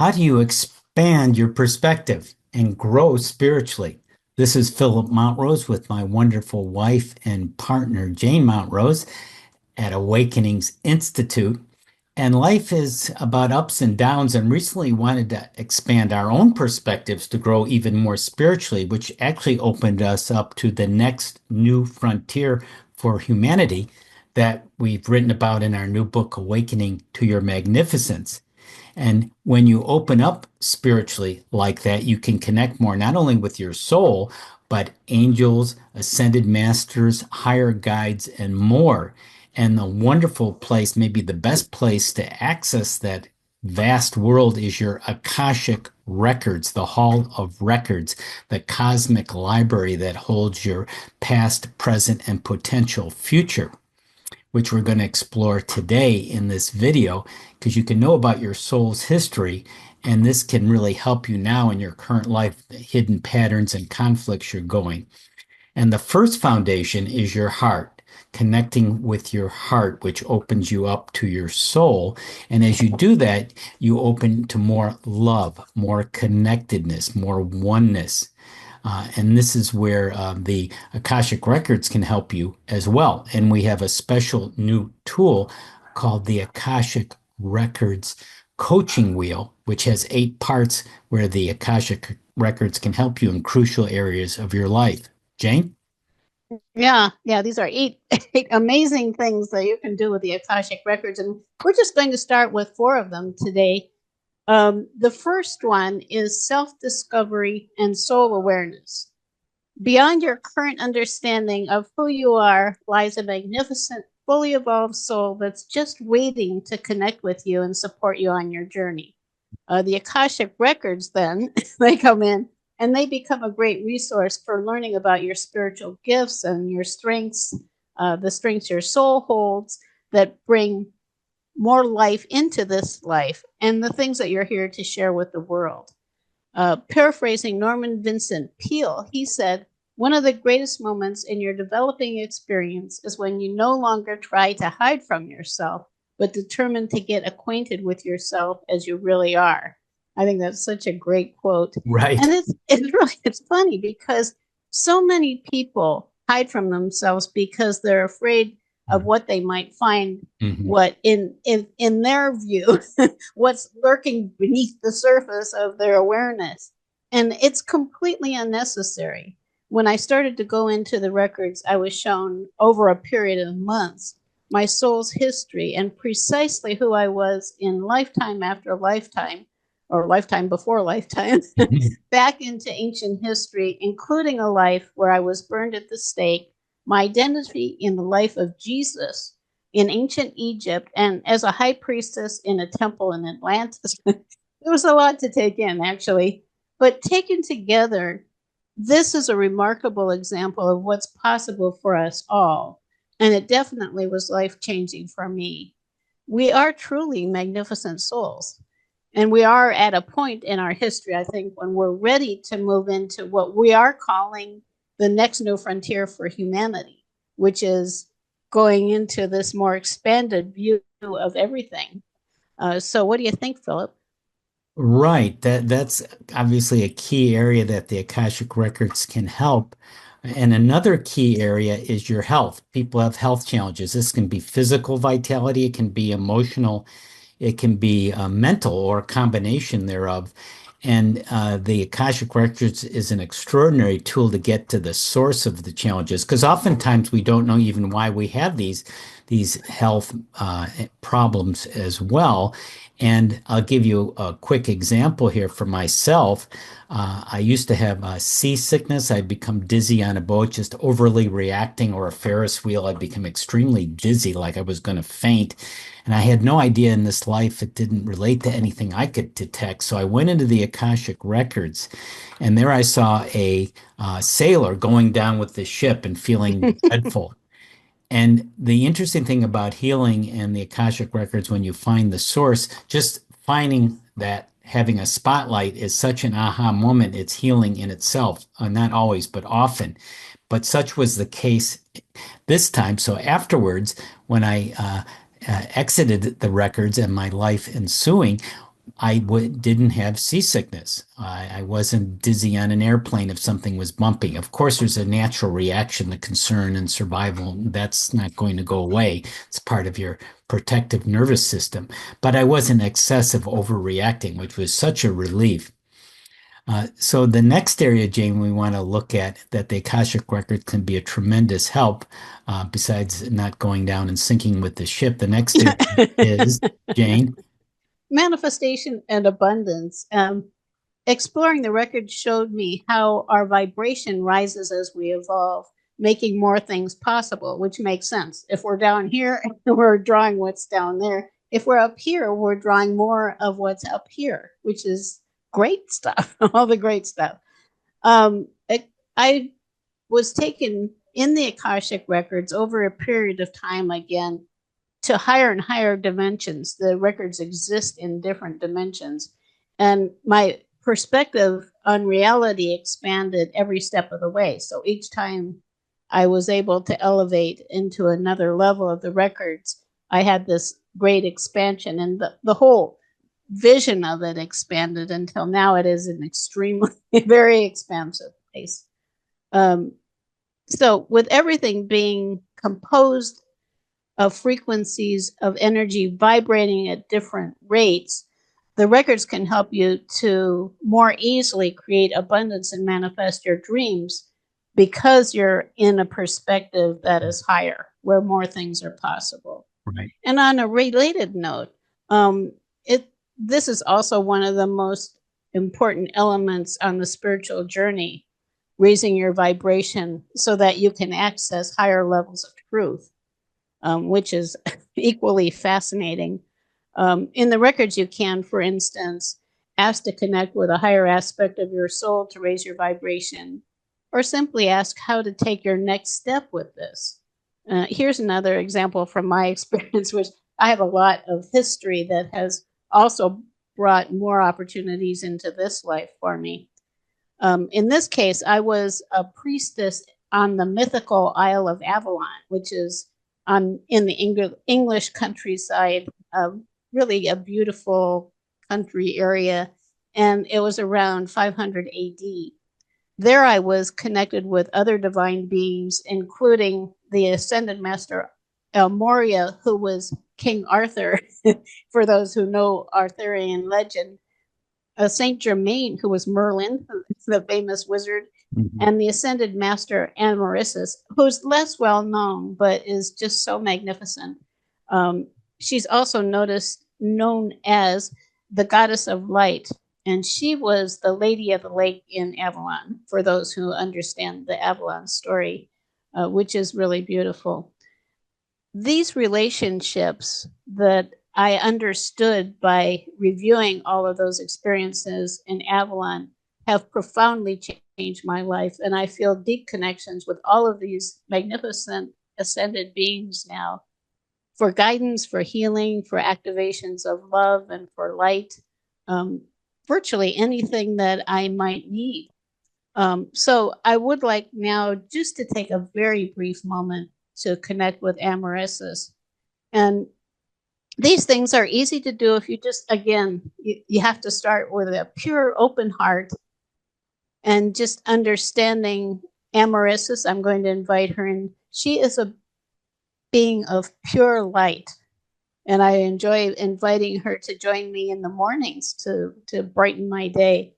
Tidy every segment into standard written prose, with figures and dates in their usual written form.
How do you expand your perspective and grow spiritually? This is Phillip Mountrose with my wonderful wife and partner, Jane Mountrose, at Awakenings Institute. And life is about ups and downs, and recently wanted to expand our own perspectives to grow even more spiritually, which actually opened us up to the next new frontier for humanity that we've written about in our new book, Awakening to Your Magnificence. And when you open up spiritually like that, you can connect more, not only with your soul, but angels, ascended masters, higher guides, and more. And the wonderful place, maybe the best place to access that vast world is your Akashic Records, the Hall of Records, the cosmic library that holds your past, present, and potential future, which we're going to explore today in this video, because you can know about your soul's history, and this can really help you now in your current life, the hidden patterns and conflicts you're going. And the first foundation is your heart, connecting with your heart, which opens you up to your soul. And as you do that, you open to more love, more connectedness, more oneness. And this is where the Akashic Records can help you as well. And we have a special new tool called the Akashic Records Coaching Wheel, which has 8 parts where the Akashic Records can help you in crucial areas of your life. Jane? Yeah, these are eight amazing things that you can do with the Akashic Records. And we're just going to start with 4 of them today. The first one is self-discovery and soul awareness. Beyond your current understanding of who you are lies a magnificent, fully evolved soul that's just waiting to connect with you and support you on your journey. The Akashic Records, then, they come in and they become a great resource for learning about your spiritual gifts and your strengths, the strengths your soul holds that bring more life into this life, and the things that you're here to share with the world. Paraphrasing Norman Vincent Peale, he said, "One of the greatest moments in your developing experience is when you no longer try to hide from yourself, but determined to get acquainted with yourself as you really are." I think that's such a great quote. Right. And it's funny because so many people hide from themselves because they're afraid of what they might find, Mm-hmm. what in their view, what's lurking beneath the surface of their awareness. And it's completely unnecessary. When I started to go into the records, I was shown over a period of months my soul's history and precisely who I was in lifetime after lifetime, or lifetime before lifetime, back into ancient history, including a life where I was burned at the stake, my identity in the life of Jesus in ancient Egypt, and as a high priestess in a temple in Atlantis. It was a lot to take in, actually. But taken together, this is a remarkable example of what's possible for us all. And it definitely was life changing for me. We are truly magnificent souls. And we are at a point in our history, I think, when we're ready to move into what we are calling the next new frontier for humanity, which is going into this more expanded view of everything. So what do you think, Philip? Right. That's obviously a key area that the Akashic Records can help. And another key area is your health. People have health challenges. This can be physical vitality, it can be emotional, it can be mental, or a combination thereof. And the Akashic Records is an extraordinary tool to get to the source of the challenges, because oftentimes we don't know even why we have these health problems as well. And I'll give you a quick example here for myself. I used to have seasickness. I'd become dizzy on a boat, just overly reacting, or a Ferris wheel. I'd become extremely dizzy, like I was going to faint. And I had no idea in this life it didn't relate to anything I could detect. So I went into the Akashic Records, and there I saw a sailor going down with the ship and feeling dreadful. And the interesting thing about healing and the Akashic Records, when you find the source, just finding that having a spotlight is such an aha moment. It's healing in itself, not always, but often. But such was the case this time. So afterwards, when I exited the records and my life ensuing, didn't have seasickness. I wasn't dizzy on an airplane if something was bumpy. Of course, there's a natural reaction to concern and survival. That's not going to go away. It's part of your protective nervous system. But I wasn't excessive overreacting, which was such a relief. So the next area, Jane, we want to look at that the Akashic Record can be a tremendous help, besides not going down and sinking with the ship. The next area is, Jane. Manifestation and abundance. Exploring the record showed me how our vibration rises as we evolve, making more things possible, which makes sense. If we're down here, we're drawing what's down there. If we're up here, we're drawing more of what's up here, which is great stuff, all the great stuff. I was taken in the Akashic Records over a period of time again to higher and higher dimensions. The records exist in different dimensions. And my perspective on reality expanded every step of the way. So each time I was able to elevate into another level of the records, I had this great expansion, and the whole vision of it expanded until now it is an extremely, very expansive place. So, with everything being composed of frequencies of energy vibrating at different rates, the records can help you to more easily create abundance and manifest your dreams because you're in a perspective that is higher, where more things are possible. Right. And on a related note, it this is also one of the most important elements on the spiritual journey, raising your vibration so that you can access higher levels of truth, which is equally fascinating. In the records, you can, for instance, ask to connect with a higher aspect of your soul to raise your vibration, or simply ask how to take your next step with this. Here's another example from my experience, which I have a lot of history that has also brought more opportunities into this life for me. In this case, I was a priestess on the mythical Isle of Avalon, which is in the English countryside, really a beautiful country area, and it was around 500 AD. There I was connected with other divine beings, including the Ascended Master El Moria, who was King Arthur, for those who know Arthurian legend, Saint Germain, who was Merlin, the famous wizard, Mhm. and the Ascended Master Amerissus, who's less well known but is just so magnificent. She's also known as the Goddess of Light, and she was the Lady of the Lake in Avalon, for those who understand the Avalon story, which is really beautiful. These relationships that I understood by reviewing all of those experiences in Avalon have profoundly changed my life. And I feel deep connections with all of these magnificent ascended beings now for guidance, for healing, for activations of love, and for light. Virtually anything that I might need. So I would like now just to take a very brief moment to connect with Amerissus. And these things are easy to do if you just, again, you have to start with a pure open heart and just understanding Amerissus. I'm going to invite her in. She is a being of pure light. And I enjoy inviting her to join me in the mornings to brighten my day.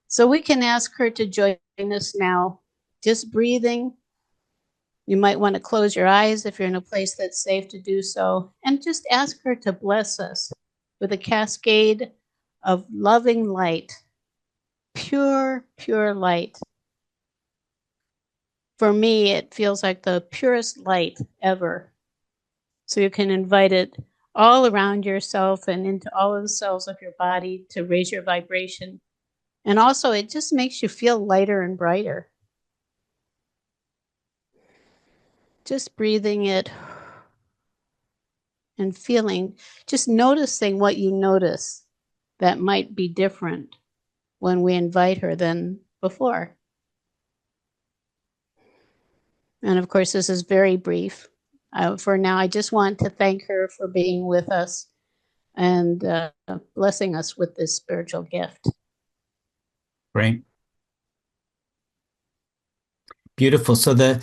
So we can ask her to join us now, just breathing. You might want to close your eyes if you're in a place that's safe to do so, and just ask her to bless us with a cascade of loving light, pure, pure light. For me, it feels like the purest light ever. So you can invite it all around yourself and into all of the cells of your body to raise your vibration. And also, it just makes you feel lighter and brighter. Just breathing it and feeling, just noticing what you notice that might be different when we invite her than before. And of course, this is very brief. For now, I just want to thank her for being with us. and blessing us with this spiritual gift. Great. Beautiful. So the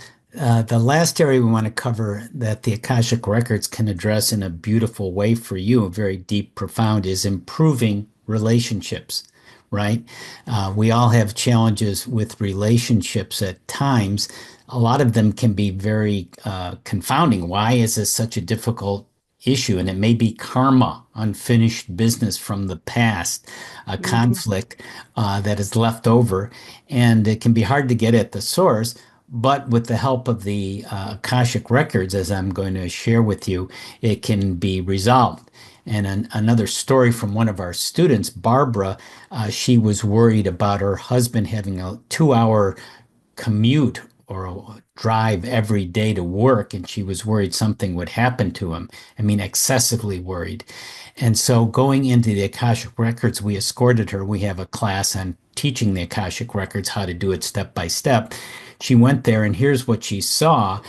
last area we want to cover that the Akashic Records can address in a beautiful way for you, very deep, profound, is improving relationships, right? We all have challenges with relationships at times. A lot of them can be very confounding. Why is this such a difficult issue? And it may be karma, unfinished business from the past, a Mm-hmm. conflict that is left over, and it can be hard to get at the source. But with the help of the Akashic Records, as I'm going to share with you, it can be resolved. And another story from one of our students, Barbara, she was worried about her husband having a 2 hour commute or a drive every day to work, and she was worried something would happen to him. I mean, excessively worried. And so going into the Akashic Records, we escorted her. We have a class on teaching the Akashic Records, how to do it step by step. She went there, and here's what she saw.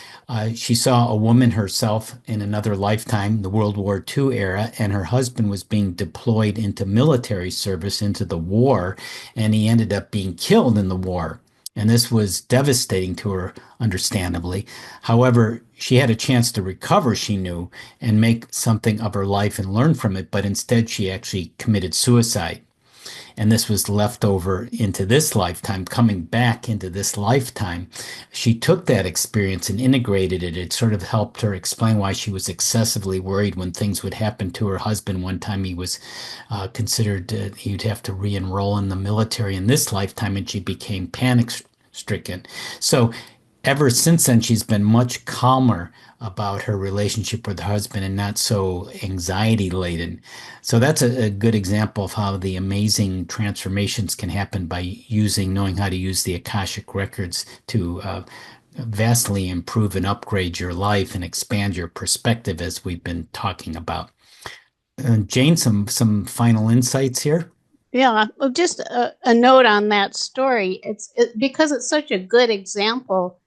She saw a woman herself in another lifetime, the World War II era, and her husband was being deployed into military service, into the war, and he ended up being killed in the war. And this was devastating to her, understandably. However, she had a chance to recover, she knew, and make something of her life and learn from it. But instead, she actually committed suicide. And this was left over into this lifetime, coming back into this lifetime. She took that experience and integrated it. It sort of helped her explain why she was excessively worried when things would happen to her husband. One time he was considered he'd have to re-enroll in the military in this lifetime, and she became panic stricken. So ever since then, she's been much calmer about her relationship with her husband and not so anxiety laden. So that's a good example of how the amazing transformations can happen by knowing how to use the Akashic Records to vastly improve and upgrade your life and expand your perspective, as we've been talking about. Jane, some final insights here. Yeah, well, just a note on that story. Because it's such a good example.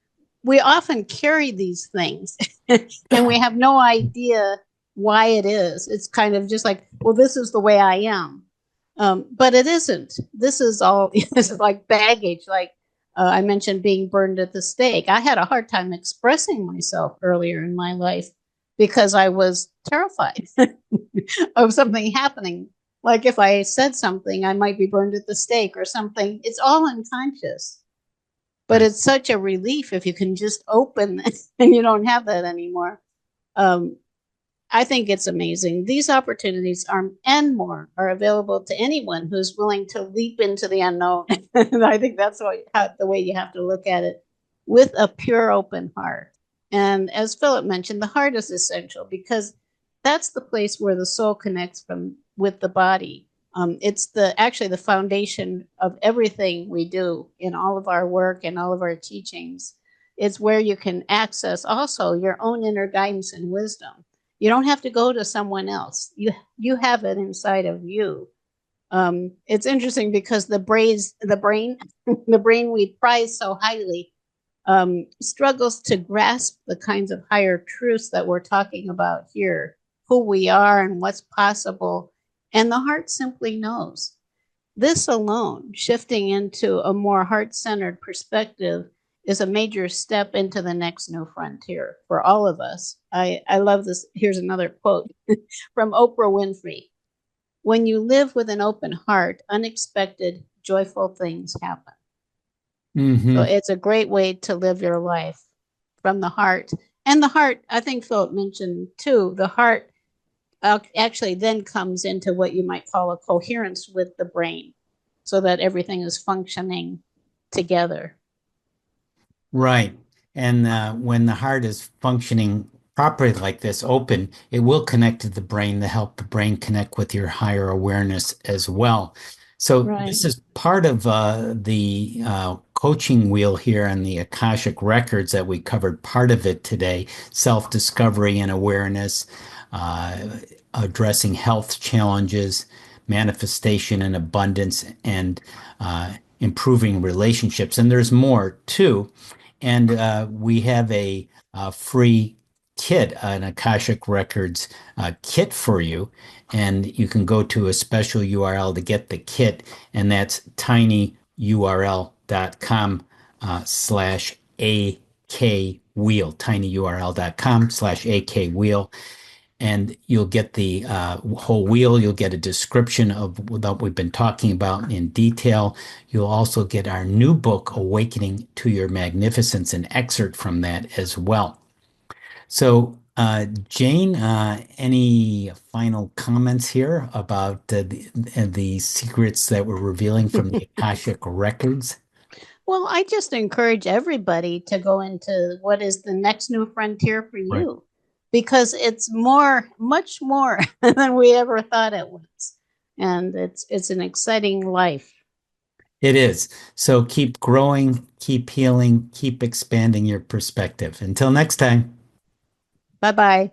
We often carry these things, and we have no idea why it is. It's kind of just like, well, this is the way I am, but it isn't. This is all. This is like baggage. Like I mentioned, being burned at the stake. I had a hard time expressing myself earlier in my life because I was terrified of something happening. Like if I said something, I might be burned at the stake or something. It's all unconscious, but Right. it's such a relief if you can just open and you don't have that anymore. Um, I think it's amazing. These opportunities are and more are available to anyone who's willing to leap into the unknown. And I think that's the way you have to look at it, with a pure open heart. And as Philip mentioned, the heart is essential because that's the place where the soul connects from with the body. It's actually the foundation of everything we do in all of our work and all of our teachings. It's where you can access also your own inner guidance and wisdom. You don't have to go to someone else. You have it inside of you. It's interesting because the brain we prize so highly struggles to grasp the kinds of higher truths that we're talking about here, who we are and what's possible. And the heart simply knows. This alone, shifting into a more heart centered perspective, is a major step into the next new frontier for all of us. I love this. Here's another quote from Oprah Winfrey. When you live with an open heart, unexpected, joyful things happen. So Hmm. it's a great way to live your life from the heart. And the heart, I think Philip mentioned too, the heart actually then comes into what you might call a coherence with the brain so that everything is functioning together. Right. And when the heart is functioning properly like this, open, it will connect to the brain to help the brain connect with your higher awareness as well. So Right. this is part of the coaching wheel here on the Akashic Records that we covered part of it today, self-discovery and awareness, uh, addressing health challenges, manifestation and abundance, and improving relationships. And there's more too. And we have a free kit, an Akashic Records kit for you. And you can go to a special URL to get the kit, and that's tinyurl.com slash AK wheel, tinyurl.com slash AK wheel. And you'll get the whole wheel. You'll get a description of what we've been talking about in detail. You'll also get our new book, Awakening to Your Magnificence, an excerpt from that as well. So, Jane, any final comments here about the secrets that we're revealing from the Akashic Records? Well, I just encourage everybody to go into what is the next new frontier for Right. you because it's more, much more than we ever thought it was. And it's an exciting life. It is. So keep growing, keep healing, keep expanding your perspective. Until next time. Bye bye.